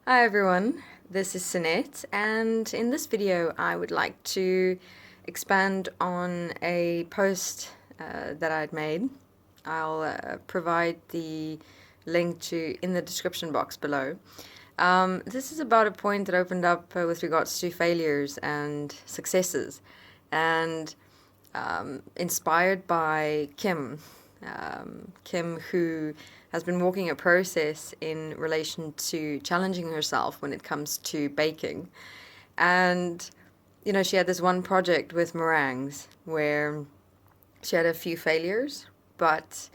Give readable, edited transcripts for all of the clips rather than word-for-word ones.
Hi everyone, this is Sinette, and in this video I would like to expand on a post that I'd made. I'll provide the link to in the description box below. This is about a point that opened up with regards to failures and successes, and inspired by Kim, who has been walking a process in relation to challenging herself when it comes to baking. And, she had this one project with meringues where she had a few failures, but,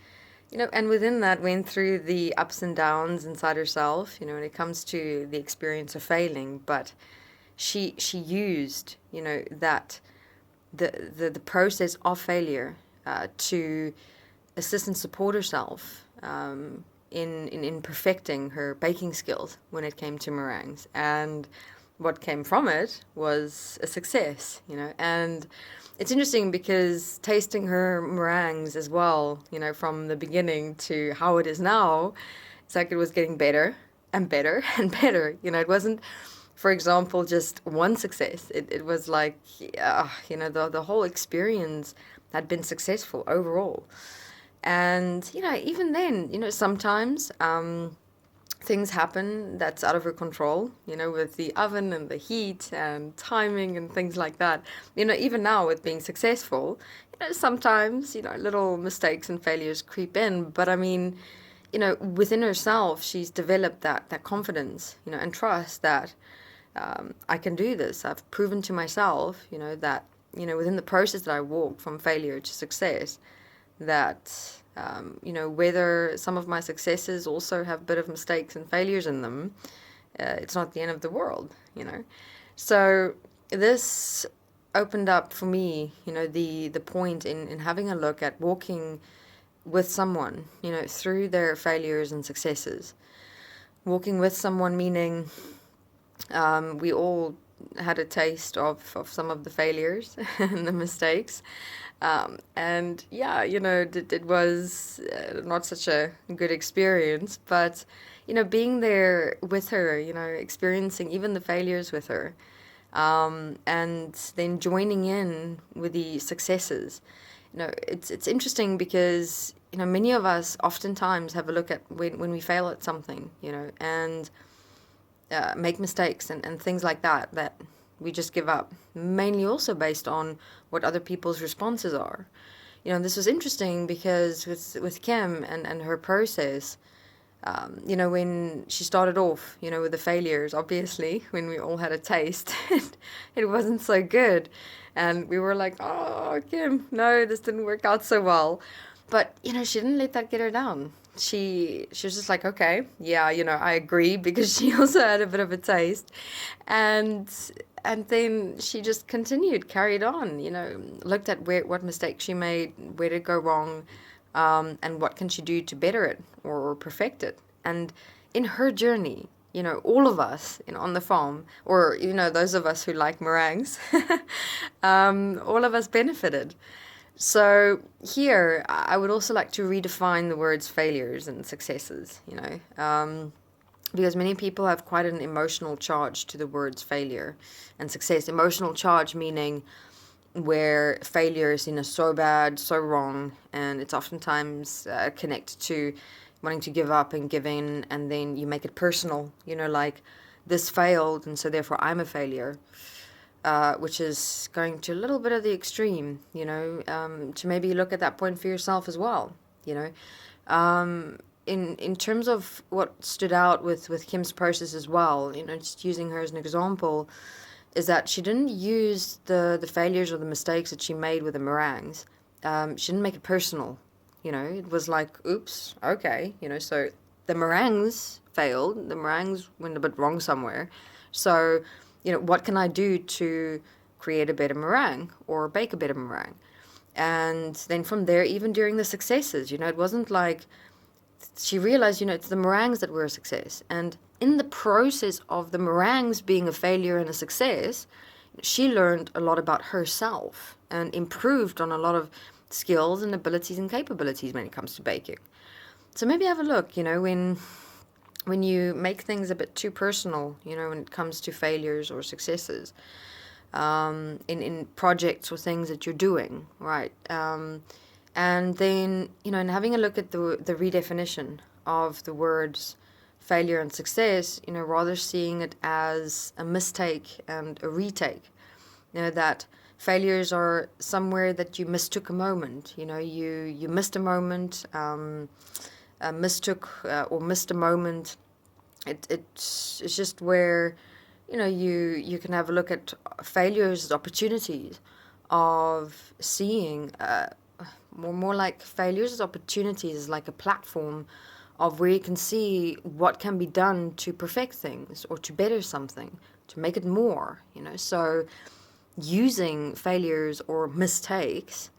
and within that went through the ups and downs inside herself, when it comes to the experience of failing. But she used, that the process of failure to assist and support herself in perfecting her baking skills when it came to meringues. And what came from it was a success, And it's interesting because tasting her meringues as well, from the beginning to how it is now, it's like it was getting better and better and better. It wasn't, for example, just one success. It was like, the whole experience had been successful overall. And, even then, sometimes things happen that's out of her control, with the oven and the heat and timing and things like that. Even now with being successful, sometimes, little mistakes and failures creep in. But I mean, within herself, she's developed that confidence, and trust that I can do this. I've proven to myself, that, within the process that I walked from failure to success, that whether some of my successes also have a bit of mistakes and failures in them, it's not the end of the world. So this opened up for me, the point in having a look at walking with someone, through their failures and successes. Walking with someone meaning we all had a taste of some of the failures and the mistakes. And yeah, it was not such a good experience, but, being there with her, experiencing even the failures with her, and then joining in with the successes. It's interesting because, many of us oftentimes have a look at when we fail at something, and make mistakes and things like that we just give up, mainly also based on what other people's responses are. This was interesting because with Kim and her process, when she started off, with the failures, obviously, when we all had a taste, it wasn't so good. And we were like, oh, Kim, no, this didn't work out so well. But, she didn't let that get her down. She was just like, okay, yeah, I agree, because she also had a bit of a taste. And then she just continued, carried on, looked at what mistakes she made, where did it go wrong, and what can she do to better it or perfect it. And in her journey, all of us, on the farm, or, those of us who like meringues, all of us benefited. So here, I would also like to redefine the words failures and successes, because many people have quite an emotional charge to the words failure and success. Emotional charge meaning where failure is so bad, so wrong, and it's oftentimes connected to wanting to give up and give in, and then you make it personal, like this failed, and so therefore I'm a failure. Which is going to a little bit of the extreme, to maybe look at that point for yourself as well, In terms of what stood out with Kim's process as well, just using her as an example, is that she didn't use the failures or the mistakes that she made with the meringues. She didn't make it personal, It was like, oops, okay, so the meringues failed, the meringues went a bit wrong somewhere, so what can I do to create a better meringue or bake a better meringue? And then from there, even during the successes, it wasn't like she realized, it's the meringues that were a success. And in the process of the meringues being a failure and a success, she learned a lot about herself and improved on a lot of skills and abilities and capabilities when it comes to baking. So maybe have a look, when you make things a bit too personal, when it comes to failures or successes, in projects or things that you're doing, right? And then, in having a look at the redefinition of the words failure and success, rather seeing it as a mistake and a retake, that failures are somewhere that you mistook a moment, you missed a moment, mistook or missed a moment. It's just where, you can have a look at failures as opportunities of seeing, more like failures as opportunities, as like a platform of where you can see what can be done to perfect things or to better something, to make it more, So using failures or mistakes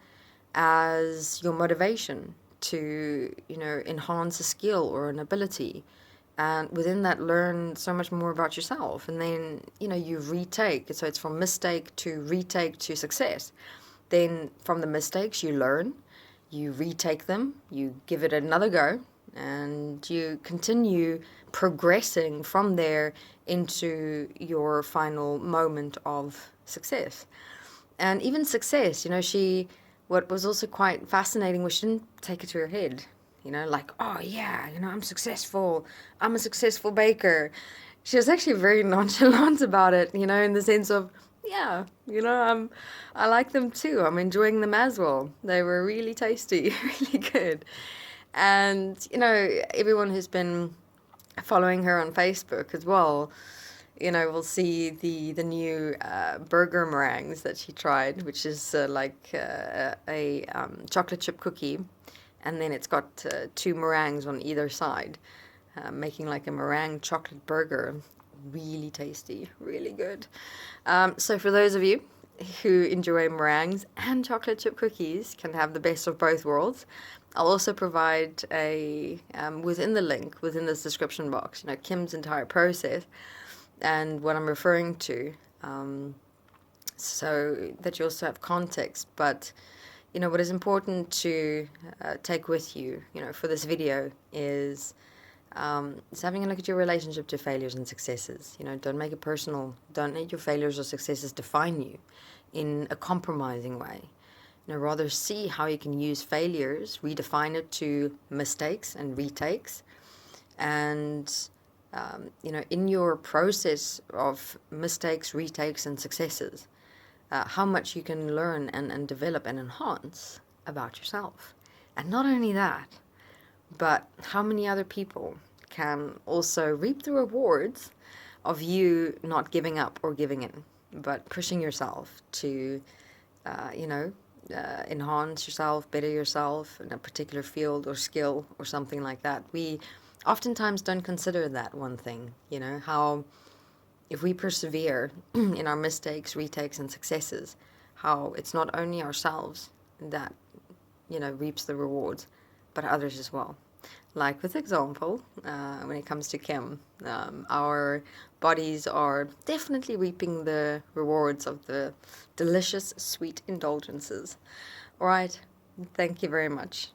as your motivation to, enhance a skill or an ability. And within that, learn so much more about yourself. And then, you retake. So it's from mistake to retake to success. Then from the mistakes, you learn, you retake them, you give it another go, and you continue progressing from there into your final moment of success. And even success, what was also quite fascinating was she didn't take it to her head, like, oh yeah, I'm successful, I'm a successful baker. She was actually very nonchalant about it, in the sense of, yeah, I like them too. I'm enjoying them as well. They were really tasty, really good. And, everyone who's been following her on Facebook as well, we'll see the new burger meringues that she tried, which is like a chocolate chip cookie, and then it's got two meringues on either side, making like a meringue chocolate burger. Really tasty, really good. So for those of you who enjoy meringues and chocolate chip cookies, can have the best of both worlds. I'll also provide within the link, within this description box, Kim's entire process and what I'm referring to, so that you also have context. But, what is important to take with you, for this video is having a look at your relationship to failures and successes. Don't make it personal. Don't let your failures or successes define you in a compromising way. Rather see how you can use failures, redefine it to mistakes and retakes, and in your process of mistakes, retakes, and successes, how much you can learn and develop and enhance about yourself. And not only that, but how many other people can also reap the rewards of you not giving up or giving in, but pushing yourself to, enhance yourself, better yourself in a particular field or skill or something like that. We oftentimes don't consider that one thing, how if we persevere in our mistakes, retakes, and successes, how it's not only ourselves that, reaps the rewards, but others as well. Like with example, when it comes to Kim, our bodies are definitely reaping the rewards of the delicious sweet indulgences. All right, thank you very much.